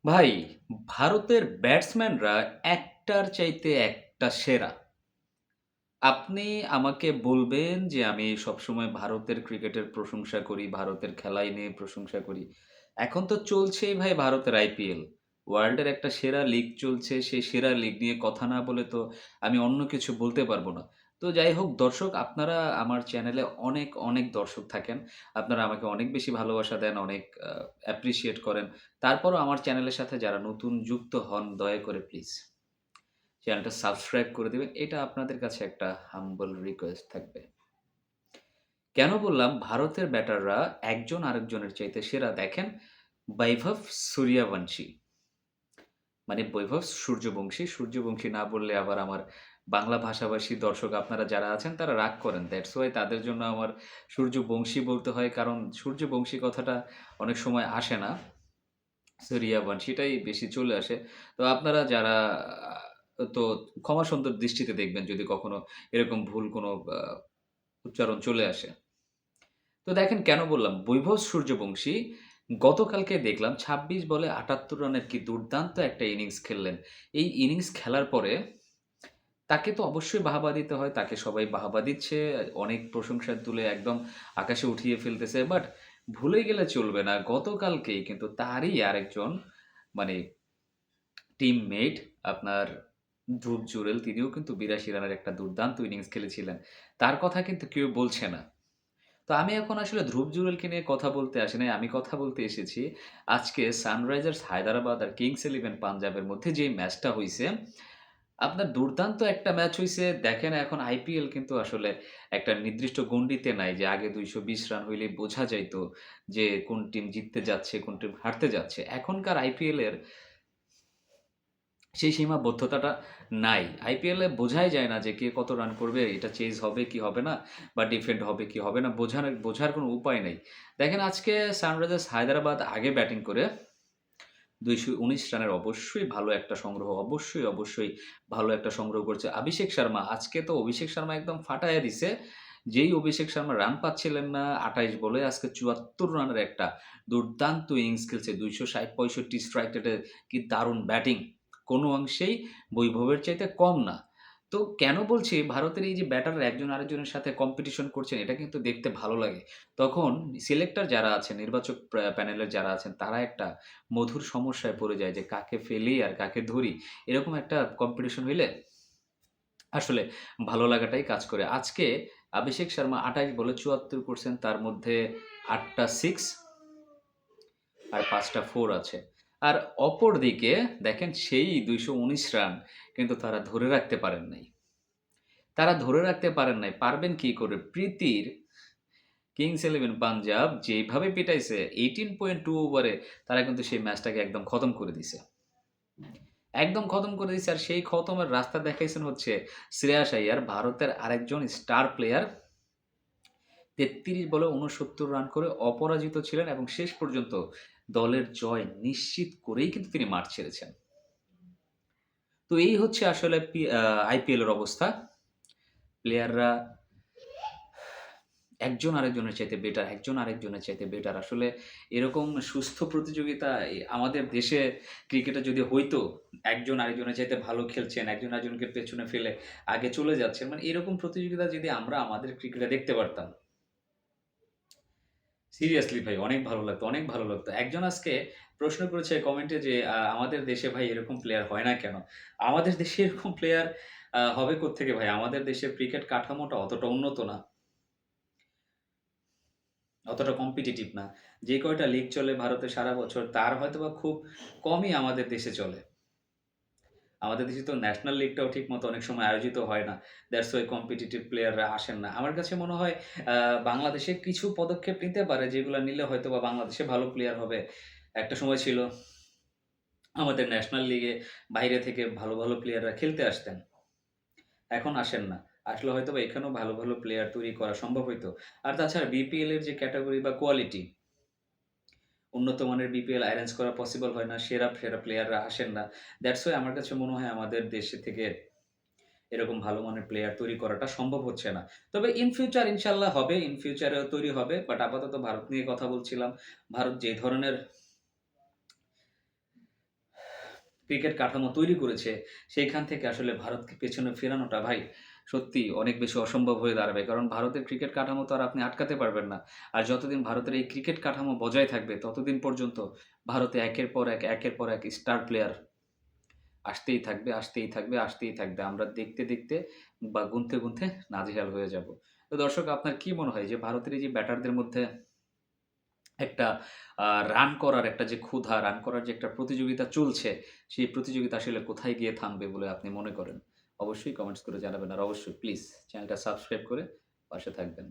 ভাই, ভারতের ব্যাটসম্যানরা একটার চাইতে একটা সেরা। আপনি আমাকে বলবেন যে আমি সবসময় ভারতের ক্রিকেটের প্রশংসা করি, ভারতের খেলাই নিয়ে প্রশংসা করি। এখন তো চলছেই ভাই ভারতের আইপিএল। ওয়ার্ল্ডের একটা সেরা লিগ চলছে, সেই সেরা লিগ নিয়ে কথা না বলে তো আমি অন্য কিছু বলতে পারব না। তো যাই হোক দর্শক, আপনারা আমার চ্যানেলে অনেক, অনেক দর্শক থাকেন। আপনারা আমাকে অনেক বেশি ভালোবাসা দেন, অনেক অ্যাপ্রিশিয়েট করেন। তারপরও আমার চ্যানেলের সাথে যারা নতুন যুক্ত হন, দয়া করে প্লিজ চ্যানেলটা সাবস্ক্রাইব করে দিবেন। এটা আপনাদের কাছে একটা হাম্বল রিকোয়েস্ট থাকবে। কেন বললাম ভারতের ব্যাটাররা একজন আরেকজনের চাইতে সেরা দেখেন, বৈভব সূর্যবংশী মানে বৈভব সূর্যবংশী, সূর্যবংশী না বললে আবার আমার বাংলা ভাষাভাষী দর্শক আপনারা যারা আছেন তারা রাগ করেন। দ্যাটস ওয়াই তাদের জন্য আমার সূর্যবংশী বলতে হয়। কারণ সূর্যবংশী কথাটা অনেক সময় আসে না। সূর্যবংশীটাই বেশি চলে আসে। তো আপনারা যারা তো ক্ষমা সুন্দর দৃষ্টিতে দেখবেন যদি কখনো এরকম ভুল কোনো উচ্চারণ চলে আসে। তো দেখেন কেন বললাম, বৈভব সূর্যবংশী গতকালকে দেখলাম ২৬ বলে ৭৮ রানের কি দুর্দান্ত একটা ইনিংস খেললেন। এই ইনিংস খেলার পরে তাকে তো অবশ্যই বাহবা দিতে হয়। তাকে সবাই বাহবা দিচ্ছে। অনেক প্রশংসার তুলে একদম আকাশে উঠিয়ে ফেলতেছে। বাট ভুলে গেলে চলবে না। গতকালকেই কিন্তু তারই আরেকজন মানে টিমমেট আপনার ধ্রুব জুরেল তিনিও কিন্তু ৮২ রানের একটা দুর্দান্ত ইনিংস খেলেছিলেন। তার কথা কিন্তু কেউ বলছে না। তো আমি এখন আসলে ধ্রুব জুরেলকে নিয়ে কথা বলতে আসি নাই। আমি কথা বলতে এসেছি আজকে সানরাইজার্স হায়দরাবাদ আর কিংস ইলেভেন পাঞ্জাবের মধ্যে যে ম্যাচটা হইছে, আপনার দুর্দান্ত একটা ম্যাচ হইছে। দেখেন এখন আইপিএল কিন্তু আসলে একটা নির্দিষ্ট গণ্ডিতে নাই যে আগে ২২০ রান হইলেই বোঝা যাইত যে কোন টিম জিততে যাচ্ছে, কোন টিম হারতে যাচ্ছে। এখনকার আইপিএল এর সেই সীমাবদ্ধতাটা নাই। আইপিএলে বোঝাই যায় না যে কে কত রান করবে, এটা চেজ হবে কি হবে না বা ডিফেন্ড হবে কি হবে না বোঝার কোনো উপায় নেই। দেখেন আজকে সানরাইজার্স হায়দরাবাদ আগে ব্যাটিং করে ২১৯ রানের অবশ্যই ভালো একটা সংগ্রহ, অবশ্যই ভালো একটা সংগ্রহ করেছে। অভিষেক শর্মা আজকে তো অভিষেক শর্মা একদম ফাটাইয়া দিছে। যেই অভিষেক শর্মা রান পাচ্ছিলেন না ২৮ বলে আজকে ৭৪ রানের একটা দুর্দান্ত ইনিংস খেলছে। ২৬০-৬৫ স্ট্রাইক রেটে কি দারুণ ব্যাটিং! কোনো অংশেই বৈভবের চাইতে কম না। তো কেন বলছি ভারতের এই যে ব্যাটাররা একজন আরেকজনের সাথে কম্পিটিশন করছেন এটা কিন্তু দেখতে ভালো লাগে। তখন সিলেক্টর যারা আছেন, নির্বাচক প্যানেলের যারা আছেন তারা একটা মধুর সমস্যায় পড়ে যায় যে কাকে ফেলি আর কাকে ধরি। এরকম একটা কম্পিটিশন হইলে আসলে ভালো লাগাটাই কাজ করে। আজকে অভিষেক শর্মা ২৮ বলে ৭৪ করছেন। তার মধ্যে ৮ টা 6 আর ৫ টা 4 আছে। আর অপরদিকে দেখেন সেই ২১৯ রান কিন্তু তারা ধরে রাখতে পারেন নাই। তারা ধরে রাখতে পারেন নাই। পারবেন কি করে? প্রীতির কিংস ইলেভেন পাঞ্জাব যেভাবে পিটাইছে 18.2 ওভারে তারা কিন্তু সেই ম্যাচটাকে একদম খতম করে দিছে। একদম খতম করে দিছে। আর সেই খতমের রাস্তা দেখাইছেন হচ্ছে শ্রেয়াস আইয়ার, ভারতের আরেকজন স্টার প্লেয়ার। ৩৩ বলে ৬৯ রান করে অপরাজিত ছিলেন এবং শেষ পর্যন্ত দলের জয় নিশ্চিত করেই কিন্তু তিনি মাঠ ছেড়েছেন। তো এই হচ্ছে আসলে আইপিএল এর অবস্থা। প্লেয়াররা একজন আরেকজনের চাইতে বেটার, একজন আরেকজনের চাইতে বেটার। আসলে এরকম সুস্থ প্রতিযোগিতা আমাদের দেশে ক্রিকেটে যদি হইতো, একজন আরেকজনের চাইতে ভালো খেলছেন, একজন আরেকজনকে পেছনে ফেলে আগে চলে যাচ্ছেন। মানে এরকম প্রতিযোগিতা যদি আমরা আমাদের ক্রিকেটে দেখতে পারতাম, সিরিয়াসলি ভাই অনেক ভালো লাগতো, অনেক ভালো লাগতো। একজন আজকে প্রশ্ন করেছে কমেন্টে যে, "আমাদের দেশে ভাই এরকম প্লেয়ার হয় না কেন?" আমাদের দেশে এরকম প্লেয়ার হবে কোত্থেকে ভাই? আমাদের দেশের ক্রিকেট কাঠামোটা অতটা উন্নত না। অতটা কম্পিটিটিভ না। যে কয়টা লিগ চলে ভারতে সারা বছর তার হয়তোবা খুব কমই আমাদের দেশে চলে। আমাদের দেশে তো ন্যাশনাল লিগটাও ঠিকমতো অনেক সময় আয়োজিত হয় না। দ্যাটস ওয়াই কম্পিটিটিভ প্লেয়াররা আসেন না। আমার কাছে মনে হয় আ বাংলাদেশে কিছু পদক্ষেপ নিতে পারে যেগুলা নিলে হয়তোবা বাংলাদেশে ভালো প্লেয়ার হবে। একটা সময় ছিল আমাদের ন্যাশনাল লিগে বাইরে থেকে ভালো প্লেয়াররা খেলতে আসতেন। এখন আসেন না। আসলে হয়তোবা এখানেও ভালো প্লেয়ার তৈরি করা সম্ভব হইতো। আর তাছাড়া বিপিএল এর যে ক্যাটেগরি বা কোয়ালিটি উন্নত মানের বিপিএল এরেঞ্জ করা পসিবল হয় না। সেরা প্লেয়াররা আসেন না। দ্যাটস ওয়াই আমার কাছে মনে হয় আমাদের দেশে থেকে এরকম ভালো মানের প্লেয়ার তৈরি করাটা সম্ভব হচ্ছে না। তবে ইন ফিউচার ইনশাআল্লাহ হবে। ইন ফিউচার এও তৈরি হবে। বাট আপাতত ভারত নিয়ে কথা বলছিলাম। ভারত যে ধরনের ক্রিকেট কাঠামো তৈরি করেছে, সেইখান থেকে আসলে ভারতকে পেছনে ফেরানোটা ভাই সত্যিই অনেক বেশি অসম্ভব হয়ে দাঁড়াবে। কারণ ভারতের ক্রিকেট কাঠামো তো আর আপনি আটকাতে পারবেন না। আর যতদিন ভারতের এই ক্রিকেট কাঠামো বজায় থাকবে, ততদিন পর্যন্ত ভারতে একের পর এক, একের পর এক স্টার প্লেয়ার আসতেই থাকবে, আসতেই থাকবে, আসতেই থাকবে। আমরা দেখতে, দেখতে বা গুনতে, গুনতে নাজেহাল হয়ে যাব। তো দর্শক আপনার কি মনে হয় যে ভারতের এই যে ব্যাটারদের মধ্যে একটা রান করার একটা যে ক্ষুধা, রান করার যে একটা প্রতিযোগিতা চলছে, সেই প্রতিযোগিতা আসলে কোথায় গিয়ে থামবে বলে আপনি মনে করেন? অবশ্যই কমেন্টস করে জানাবেন। আর অবশ্যই প্লিজ চ্যানেলটা সাবস্ক্রাইব করে পাশে থাকবেন।